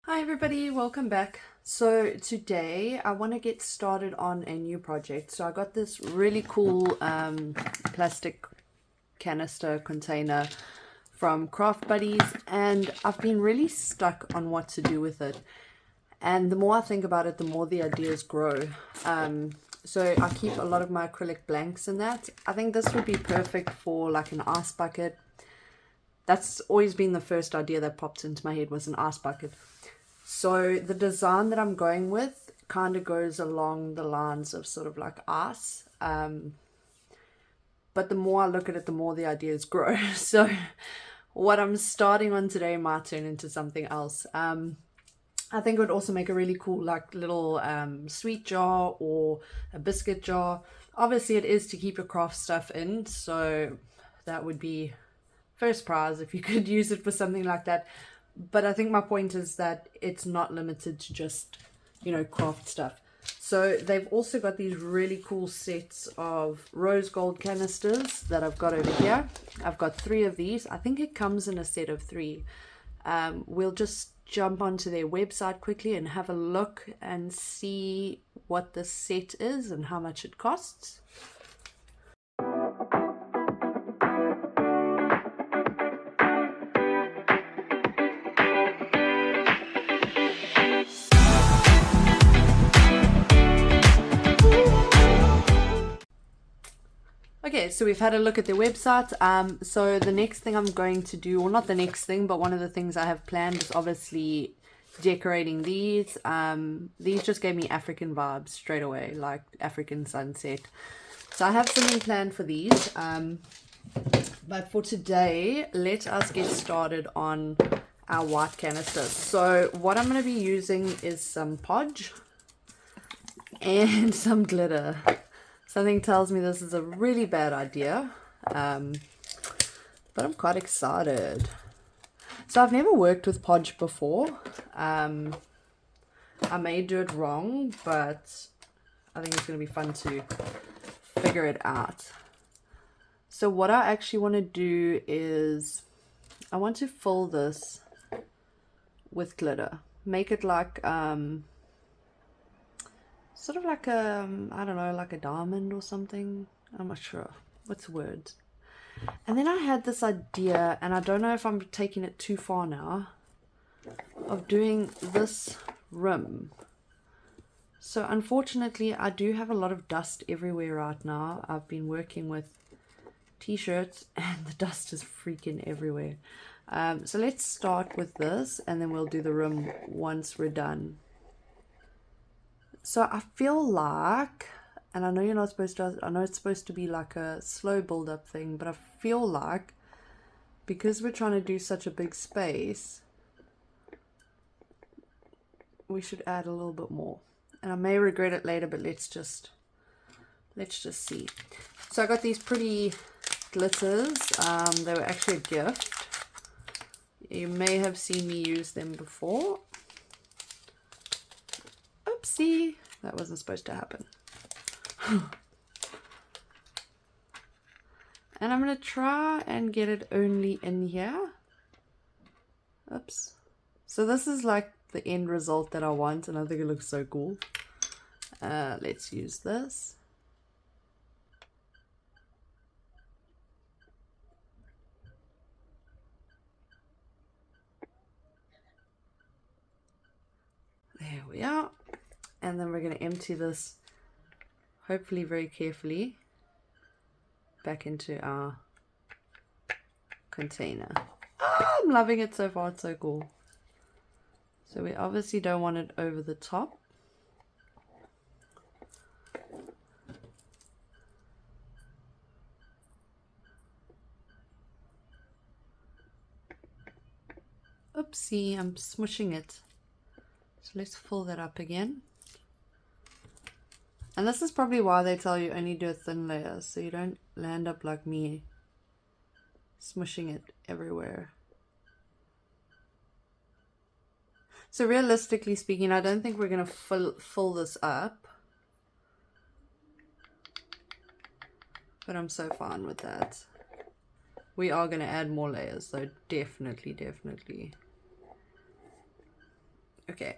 Hi everybody, welcome back. So today I want to get started on a new project. So I got this really cool plastic canister container from Craft Buddies, and I've been really stuck on what to do with it. And the more I think about it, the more the ideas grow. So I keep a lot of my acrylic blanks in that. I think this would be perfect for like an ice bucket. That's always been the first idea that popped into my head, was an ice bucket. So the design that I'm going with kind of goes along the lines of sort of like ice. But the more I look at it, the more the ideas grow. So what I'm starting on today might turn into something else. I think it would also make a really cool like little sweet jar or a biscuit jar. Obviously it is to keep your craft stuff in, so that would be first prize if you could use it for something like that. But I think my point is that it's not limited to just, craft stuff. So they've also got these really cool sets of rose gold canisters that I've got over here. I've got 3 of these. I think it comes in a set of 3. We'll just jump onto their website quickly and have a look and see what the set is and how much it costs. Okay, so we've had a look at their website. So the next thing I'm going to do, or not the next thing, but one of the things I have planned is obviously decorating these. These just gave me African vibes straight away, like African sunset. So I have something planned for these. But for today, let us get started on our white canisters. So what I'm going to be using is some podge and some glitter. Something tells me this is a really bad idea, but I'm quite excited. So I've never worked with podge before. I may do it wrong, but I think it's going to be fun to figure it out. So what I actually want to do is I want to fill this with glitter. Make it like sort of like a, I don't know, like a diamond or something. I'm not sure. What's the word? And then I had this idea, and I don't know if I'm taking it too far now, of doing this rim. So unfortunately, I do have a lot of dust everywhere right now. I've been working with t-shirts and the dust is freaking everywhere. So let's start with this, and then we'll do the rim once we're done. So I feel like, and I know you're not supposed to, I know it's supposed to be like a slow build up thing, but I feel like because we're trying to do such a big space, we should add a little bit more. And I may regret it later, but let's just see. So I got these pretty glitters. They were actually a gift. You may have seen me use them before. Oopsie, that wasn't supposed to happen. And I'm going to try and get it only in here. Oops. So this is like the end result that I want, and I think it looks so cool. Let's use this. There we are. And then we're going to empty this, hopefully very carefully, back into our container. Oh, I'm loving it so far. It's so cool. So we obviously don't want it over the top. Oopsie, I'm smushing it. So let's fill that up again. And this is probably why they tell you only do a thin layer, so you don't land up like me, smushing it everywhere. So realistically speaking, I don't think we're going to fill this up. But I'm so fine with that. We are going to add more layers, so definitely. Okay.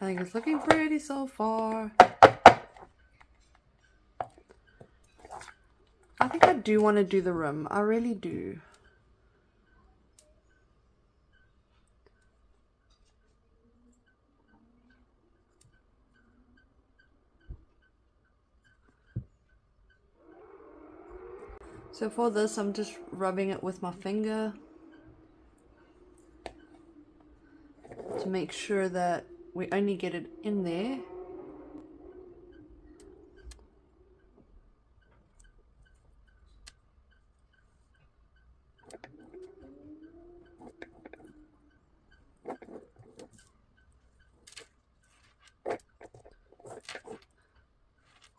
I think it's looking pretty so far. I think I do want to do the rim. I really do. So for this, I'm just rubbing it with my finger to make sure that we only get it in there.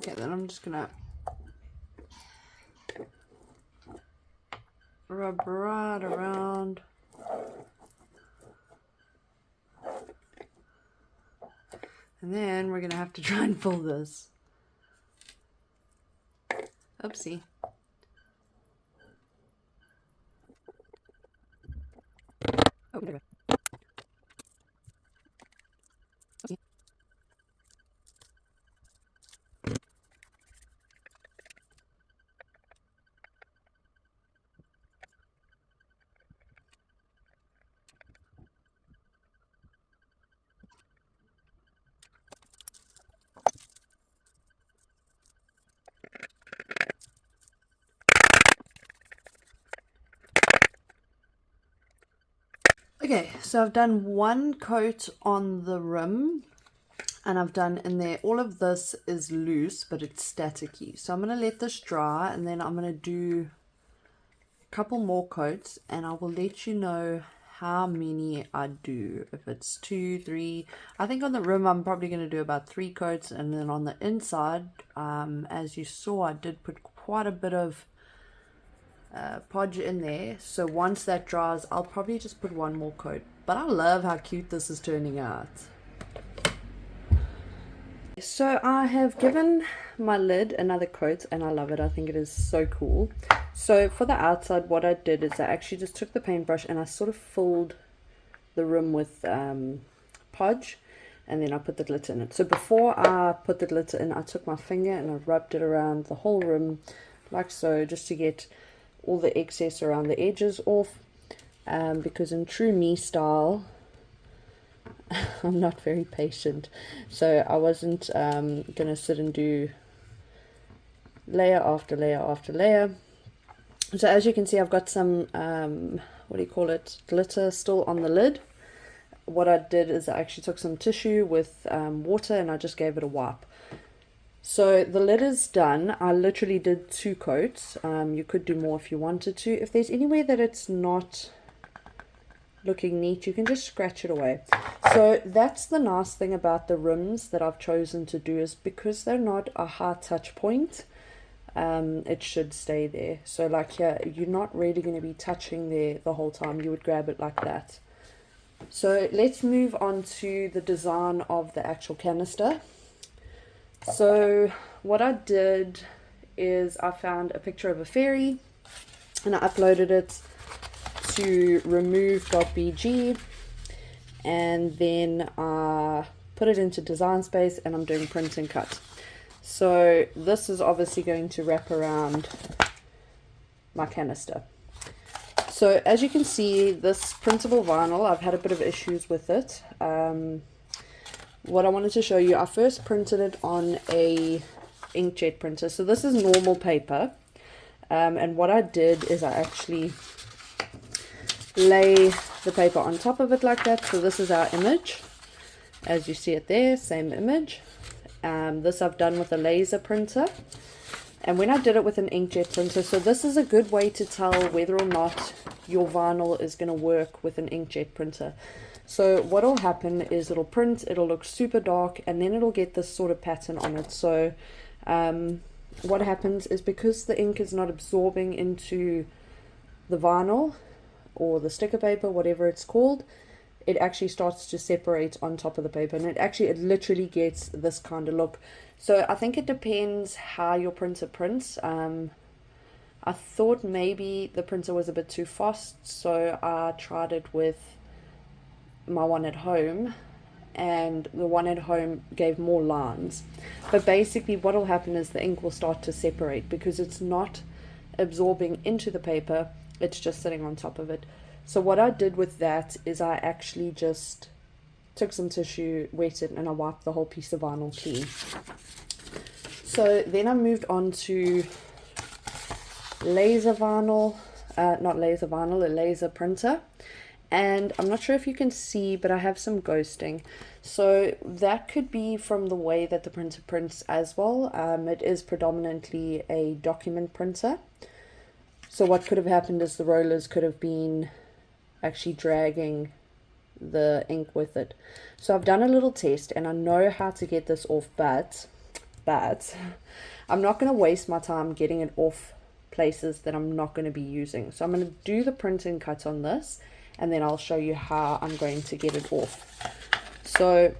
Okay, then I'm just gonna rub right around. And then we're gonna have to try and fill this. Oopsie. Oh, there we go. Oopsie. Okay, so I've done one coat on the rim and I've done in there, all of this is loose but it's staticky. So I'm going to let this dry and then I'm going to do a couple more coats and I will let you know how many I do. If it's 2, 3, I think on the rim I'm probably going to do about 3 coats, and then on the inside, as you saw, I did put quite a bit of podge in there, so once that dries I'll probably just put one more coat. But I love how cute this is turning out. So I have given my lid another coat and I love it. I think it is so cool. So for the outside, what I did is I actually just took the paintbrush and I sort of filled the rim with podge, and then I put the glitter in it. So before I put the glitter in, I took my finger and I rubbed it around the whole rim like so, just to get all the excess around the edges off, because in true me style I'm not very patient, so I wasn't gonna sit and do layer after layer after layer. So as you can see, I've got some what do you call it, glitter still on the lid. What I did is I actually took some tissue with water and I just gave it a wipe. So the lid is done. I literally did 2 coats. You could do more if you wanted to. If there's any way that it's not looking neat, you can just scratch it away. So that's the nice thing about the rims that I've chosen to do, is because they're not a high touch point, it should stay there. So like here, you're not really going to be touching there the whole time. You would grab it like that. So let's move on to the design of the actual canister. So what I did is I found a picture of a fairy and I uploaded it to remove.bg, and then I put it into Design Space and I'm doing print and cut. So this is obviously going to wrap around my canister. So as you can see, this printable vinyl, I've had a bit of issues with it. What I wanted to show you, I first printed it on a inkjet printer. So this is normal paper, and what I did is I actually lay the paper on top of it like that. So this is our image, as you see it there, same image. This I've done with a laser printer, and when I did it with an inkjet printer, so this is a good way to tell whether or not your vinyl is going to work with an inkjet printer. So what will happen is it'll print, it'll look super dark, and then it'll get this sort of pattern on it. So what happens is, because the ink is not absorbing into the vinyl or the sticker paper, whatever it's called, it actually starts to separate on top of the paper, and it literally gets this kind of look. So I think it depends how your printer prints. I thought maybe the printer was a bit too fast, so I tried it with my one at home, and the one at home gave more lines. But basically what will happen is the ink will start to separate because it's not absorbing into the paper, it's just sitting on top of it. So what I did with that is I actually just took some tissue, wet it, and I wiped the whole piece of vinyl clean. So then I moved on to laser vinyl, not laser vinyl, a laser printer. And I'm not sure if you can see, but I have some ghosting. So that could be from the way that the printer prints as well. It is predominantly a document printer. So what could have happened is the rollers could have been actually dragging the ink with it. So I've done a little test and I know how to get this off, but I'm not going to waste my time getting it off places that I'm not going to be using. So I'm going to do the print and cut on this, and then I'll show you how I'm going to get it off. So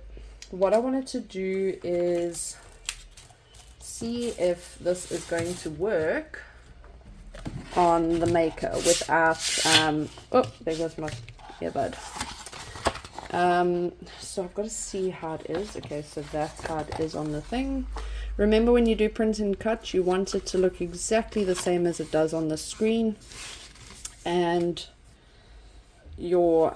what I wanted to do is see if this is going to work on the maker without oh, there goes my earbud. So I've got to see how it is. Okay, so that's how it is on the thing. Remember, when you do print and cut, you want it to look exactly the same as it does on the screen, and your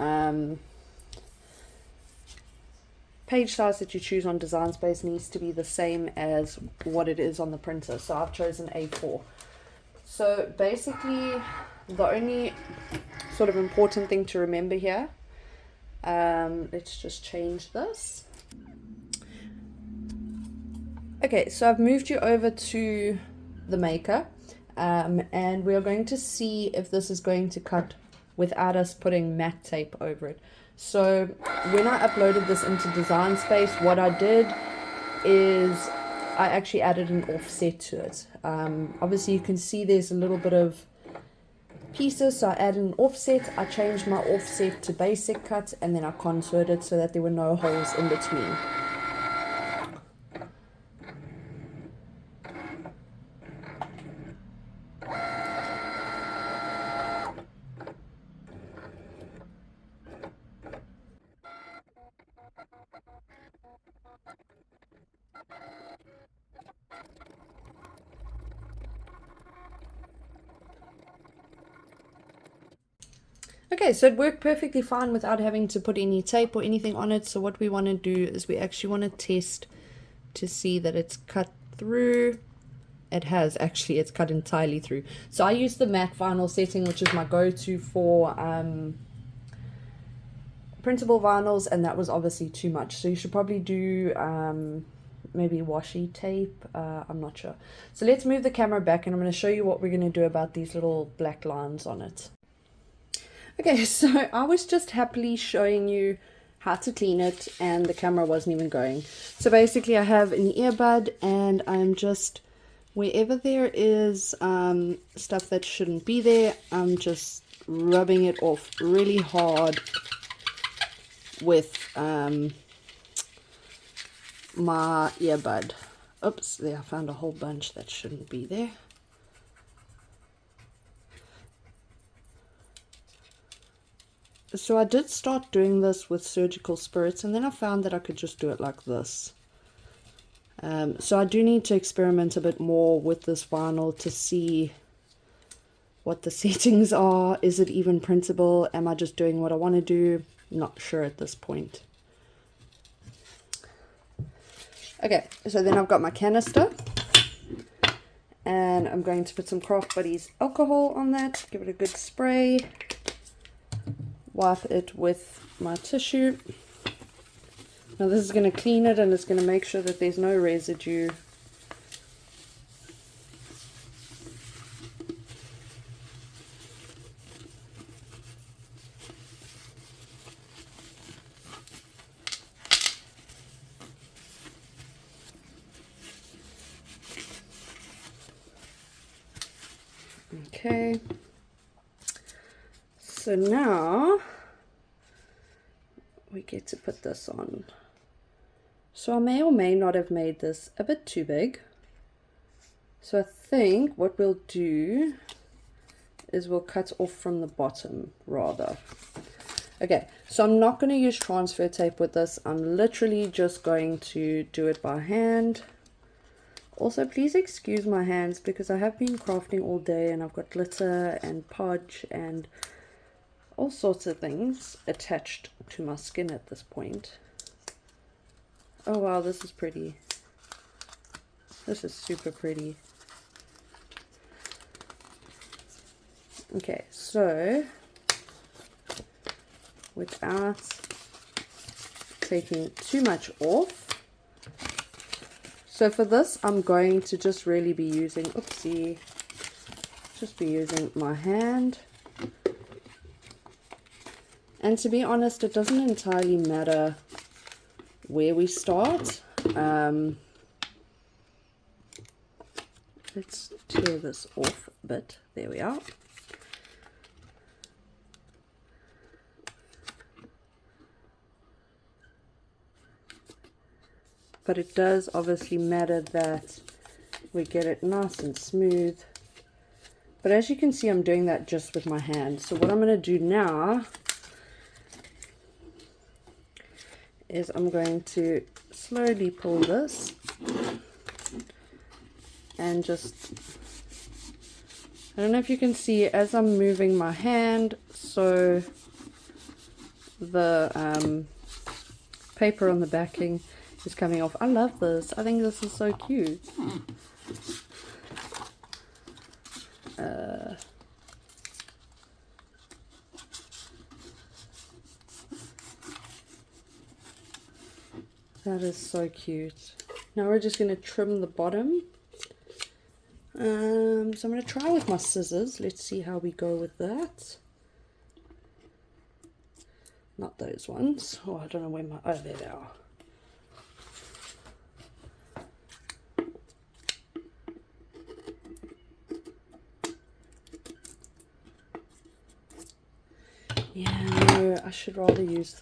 page size that you choose on Design Space needs to be the same as what it is on the printer. So I've chosen A4. So basically the only sort of important thing to remember here, let's just change this. Okay, so I've moved you over to the maker, and we are going to see if this is going to cut without us putting matte tape over it. So when I uploaded this into Design Space, what I did is I actually added an offset to it. Obviously you can see there's a little bit of pieces, so I added an offset. I changed my offset to basic cut, and then I contoured it so that there were no holes in between. Okay, so it worked perfectly fine without having to put any tape or anything on it. So what we want to do is we actually want to test to see that it's cut through. It has actually, it's cut entirely through. So I use the matte vinyl setting, which is my go-to for printable vinyls, and that was obviously too much. So you should probably do maybe washi tape, I'm not sure. So let's move the camera back, and I'm going to show you what we're going to do about these little black lines on it. Okay, so I was just happily showing you how to clean it, and the camera wasn't even going. So basically I have an earbud, and I'm just, wherever there is stuff that shouldn't be there, I'm just rubbing it off really hard with my earbud. Oops, there, I found a whole bunch that shouldn't be there. So I did start doing this with surgical spirits, and then I found that I could just do it like this. So I do need to experiment a bit more with this vinyl to see what the settings are. Is it even printable? Am I just doing what I want to do? Not sure at this point. Okay, so then I've got my canister, and I'm going to put some Craft Buddies alcohol on that, give it a good spray. Wipe it with my tissue. Now this is going to clean it, and it's going to make sure that there's no residue. Okay. So now get to put this on. So I may or may not have made this a bit too big. So I think what we'll do is we'll cut off from the bottom rather. Okay, so I'm not going to use transfer tape with this. I'm literally just going to do it by hand. Also, please excuse my hands because I have been crafting all day and I've got glitter and podge and all sorts of things attached to my skin at this point. Oh wow, this is pretty. This is super pretty. Okay, so without taking too much off, so for this I'm going to just really be using, just be using my hand. And to be honest, it doesn't entirely matter where we start. Let's tear this off a bit. There we are. But it does obviously matter that we get it nice and smooth. But as you can see, I'm doing that just with my hand. So what I'm going to do now is I'm going to slowly pull this and just, I don't know if you can see as I'm moving my hand, so the paper on the backing is coming off. I love this. I think this is so cute. That is so cute. Now we're just going to trim the bottom. So I'm going to try with my scissors. Let's see how we go with that. Not those ones. Oh, I don't know where my... Oh, there they are. Yeah, no, I should rather use...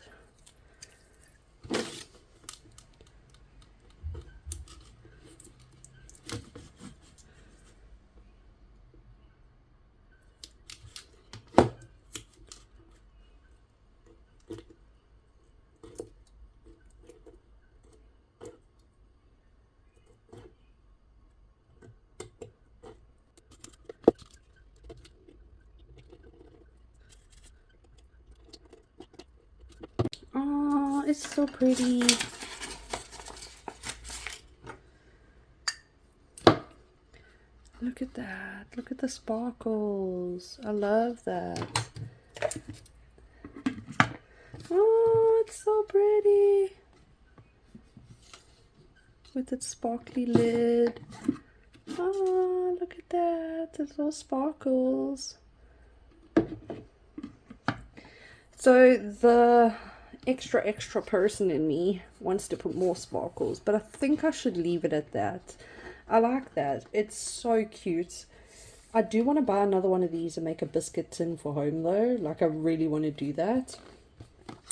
Oh, it's so pretty. Look at that. Look at the sparkles. I love that. Oh, it's so pretty. With its sparkly lid. Oh, look at that. There's all sparkles. So the extra person in me wants to put more sparkles, but I think I should leave it at that. I like that. It's so cute. I do want to buy another one of these and make a biscuit tin for home though. Like, I really want to do that.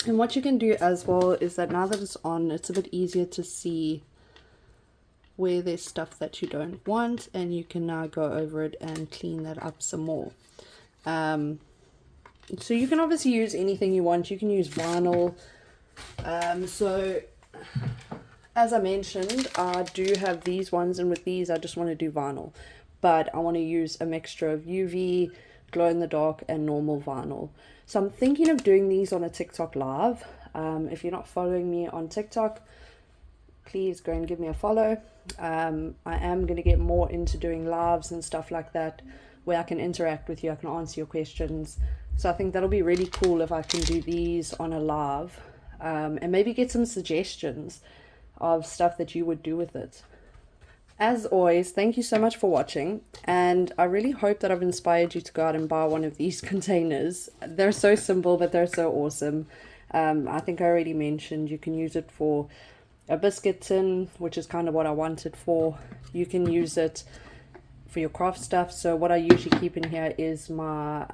And what you can do as well is that now that it's on, it's a bit easier to see where there's stuff that you don't want, and you can now go over it and clean that up some more. So you can obviously use anything you want. You can use vinyl. So as I mentioned, I do have these ones, and with these I just want to do vinyl, but I want to use a mixture of UV, glow in the dark, and normal vinyl. So I'm thinking of doing these on a TikTok live. If you're not following me on TikTok, please go and give me a follow. I am going to get more into doing lives and stuff like that, where I can interact with you, I can answer your questions. So I think that'll be really cool if I can do these on a live, and maybe get some suggestions of stuff that you would do with it. As always, thank you so much for watching, and I really hope that I've inspired you to go out and buy one of these containers. They're so simple, but they're so awesome. I think I already mentioned you can use it for a biscuit tin, which is kind of what I want it for. You can use it for your craft stuff. So what I usually keep in here is my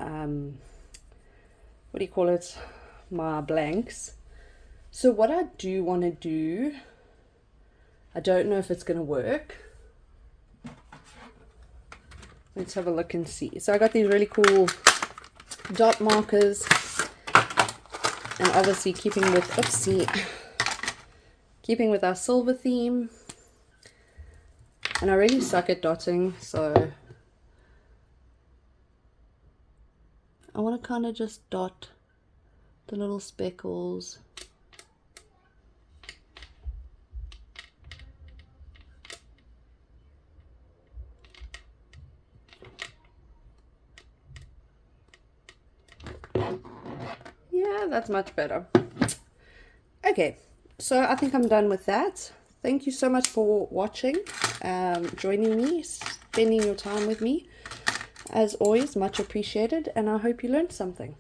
what do you call it, my blanks. So what I do want to do, I don't know if it's going to work. Let's have a look and see. So I got these really cool dot markers, and obviously keeping with our silver theme. And I really suck at dotting, so I want to kind of just dot the little speckles. Yeah, that's much better. Okay, so I think I'm done with that. Thank you so much for watching, joining me, spending your time with me. As always, much appreciated, and I hope you learned something.